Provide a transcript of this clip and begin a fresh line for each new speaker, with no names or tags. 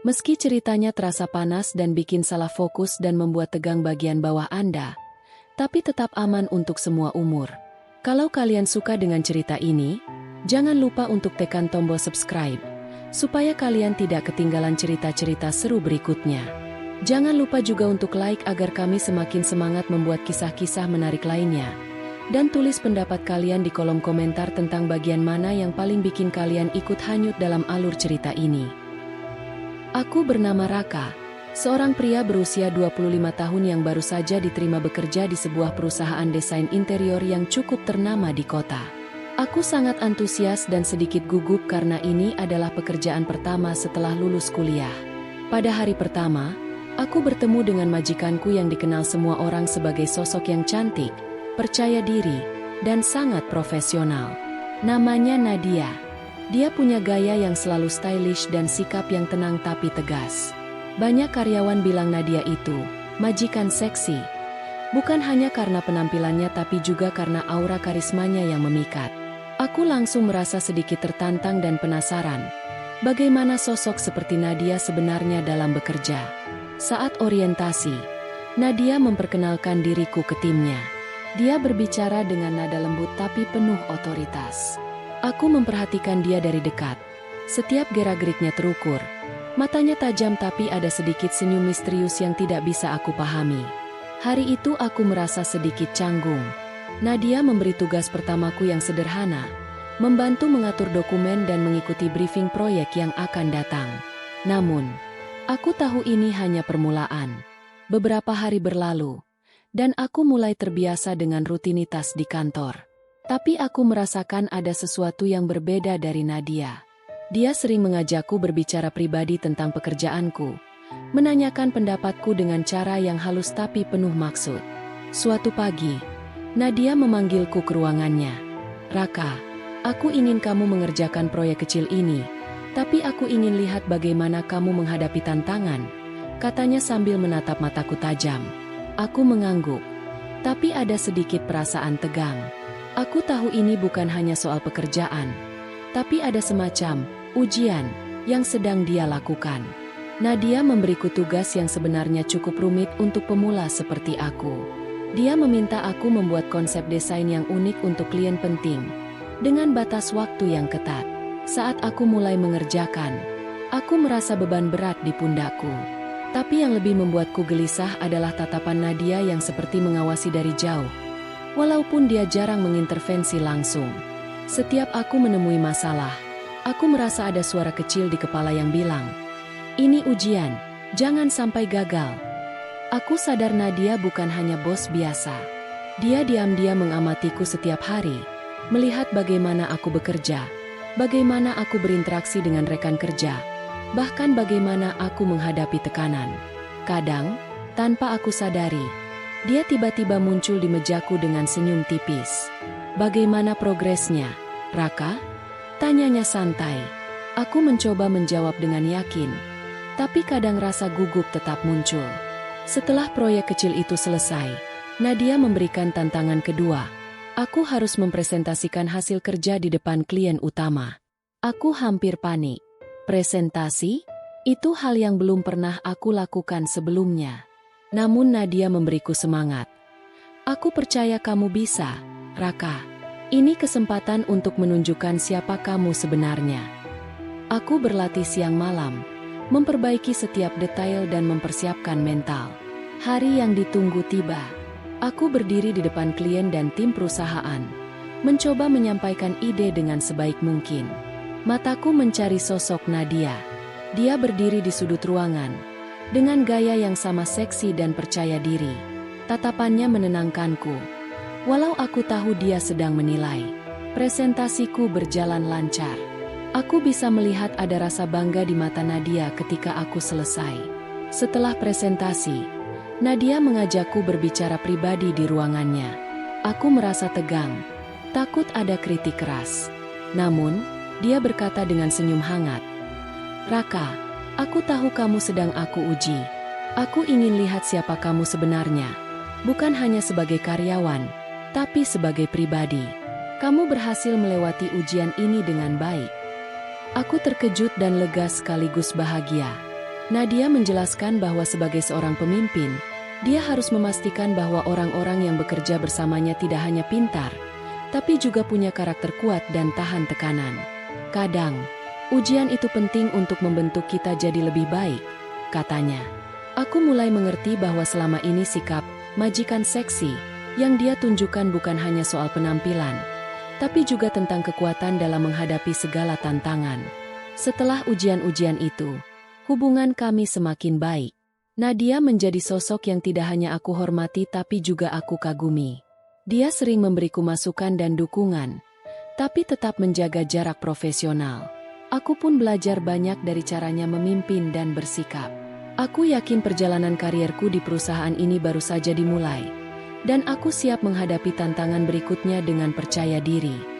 Meski ceritanya terasa panas dan bikin salah fokus dan membuat tegang bagian bawah Anda, tapi tetap aman untuk semua umur. Kalau kalian suka dengan cerita ini, jangan lupa untuk tekan tombol subscribe, supaya kalian tidak ketinggalan cerita-cerita seru berikutnya. Jangan lupa juga untuk like agar kami semakin semangat membuat kisah-kisah menarik lainnya. Dan tulis pendapat kalian di kolom komentar tentang bagian mana yang paling bikin kalian ikut hanyut dalam alur cerita ini. Aku bernama Raka, seorang pria berusia 25 tahun yang baru saja diterima bekerja di sebuah perusahaan desain interior yang cukup ternama di kota. Aku sangat antusias dan sedikit gugup karena ini adalah pekerjaan pertama setelah lulus kuliah. Pada hari pertama, aku bertemu dengan majikanku yang dikenal semua orang sebagai sosok yang cantik, percaya diri, dan sangat profesional. Namanya Nadia. Dia punya gaya yang selalu stylish dan sikap yang tenang tapi tegas. Banyak karyawan bilang Nadia itu majikan seksi. Bukan hanya karena penampilannya tapi juga karena aura karismanya yang memikat. Aku langsung merasa sedikit tertantang dan penasaran. Bagaimana sosok seperti Nadia sebenarnya dalam bekerja? Saat orientasi, Nadia memperkenalkan diriku ke timnya. Dia berbicara dengan nada lembut tapi penuh otoritas. Aku memperhatikan dia dari dekat. Setiap gerak-geriknya terukur. Matanya tajam tapi ada sedikit senyum misterius yang tidak bisa aku pahami. Hari itu aku merasa sedikit canggung. Nadia memberi tugas pertamaku yang sederhana, membantu mengatur dokumen dan mengikuti briefing proyek yang akan datang. Namun, aku tahu ini hanya permulaan. Beberapa hari berlalu, dan aku mulai terbiasa dengan rutinitas di kantor. Tapi aku merasakan ada sesuatu yang berbeda dari Nadia. Dia sering mengajakku berbicara pribadi tentang pekerjaanku, menanyakan pendapatku dengan cara yang halus tapi penuh maksud. Suatu pagi, Nadia memanggilku ke ruangannya. "Raka, aku ingin kamu mengerjakan proyek kecil ini, tapi aku ingin lihat bagaimana kamu menghadapi tantangan," katanya sambil menatap mataku tajam. Aku mengangguk, tapi ada sedikit perasaan tegang. Aku tahu ini bukan hanya soal pekerjaan, tapi ada semacam ujian yang sedang dia lakukan. Nadia memberiku tugas yang sebenarnya cukup rumit untuk pemula seperti aku. Dia meminta aku membuat konsep desain yang unik untuk klien penting, dengan batas waktu yang ketat. Saat aku mulai mengerjakan, aku merasa beban berat di pundakku. Tapi yang lebih membuatku gelisah adalah tatapan Nadia yang seperti mengawasi dari jauh. Walaupun dia jarang mengintervensi langsung. Setiap aku menemui masalah, aku merasa ada suara kecil di kepala yang bilang, "Ini ujian, jangan sampai gagal." Aku sadar Nadia bukan hanya bos biasa. Dia diam-diam mengamatiku setiap hari, melihat bagaimana aku bekerja, bagaimana aku berinteraksi dengan rekan kerja, bahkan bagaimana aku menghadapi tekanan. Kadang, tanpa aku sadari, dia tiba-tiba muncul di mejaku dengan senyum tipis. "Bagaimana progresnya, Raka?" tanyanya santai. Aku mencoba menjawab dengan yakin, tapi kadang rasa gugup tetap muncul. Setelah proyek kecil itu selesai, Nadia memberikan tantangan kedua. Aku harus mempresentasikan hasil kerja di depan klien utama. Aku hampir panik. Presentasi? Itu hal yang belum pernah aku lakukan sebelumnya. Namun Nadia memberiku semangat. "Aku percaya kamu bisa, Raka. Ini kesempatan untuk menunjukkan siapa kamu sebenarnya." Aku berlatih siang malam, memperbaiki setiap detail dan mempersiapkan mental. Hari yang ditunggu tiba. Aku berdiri di depan klien dan tim perusahaan, mencoba menyampaikan ide dengan sebaik mungkin. Mataku mencari sosok Nadia. Dia berdiri di sudut ruangan, dengan gaya yang sama seksi dan percaya diri. Tatapannya menenangkanku. Walau aku tahu dia sedang menilai. Presentasiku berjalan lancar. Aku bisa melihat ada rasa bangga di mata Nadia ketika aku selesai. Setelah presentasi, Nadia mengajakku berbicara pribadi di ruangannya. Aku merasa tegang, takut ada kritik keras. Namun, dia berkata dengan senyum hangat, "Raka, aku tahu kamu sedang aku uji. Aku ingin lihat siapa kamu sebenarnya. Bukan hanya sebagai karyawan, tapi sebagai pribadi. Kamu berhasil melewati ujian ini dengan baik." Aku terkejut dan lega sekaligus bahagia. Nadia menjelaskan bahwa sebagai seorang pemimpin, dia harus memastikan bahwa orang-orang yang bekerja bersamanya tidak hanya pintar, tapi juga punya karakter kuat dan tahan tekanan. Kadang, ujian itu penting untuk membentuk kita jadi lebih baik, katanya. Aku mulai mengerti bahwa selama ini sikap majikan seksi yang dia tunjukkan bukan hanya soal penampilan, tapi juga tentang kekuatan dalam menghadapi segala tantangan. Setelah ujian-ujian itu, hubungan kami semakin baik. Nadia menjadi sosok yang tidak hanya aku hormati tapi juga aku kagumi. Dia sering memberiku masukan dan dukungan, tapi tetap menjaga jarak profesional. Aku pun belajar banyak dari caranya memimpin dan bersikap. Aku yakin perjalanan karierku di perusahaan ini baru saja dimulai, dan aku siap menghadapi tantangan berikutnya dengan percaya diri.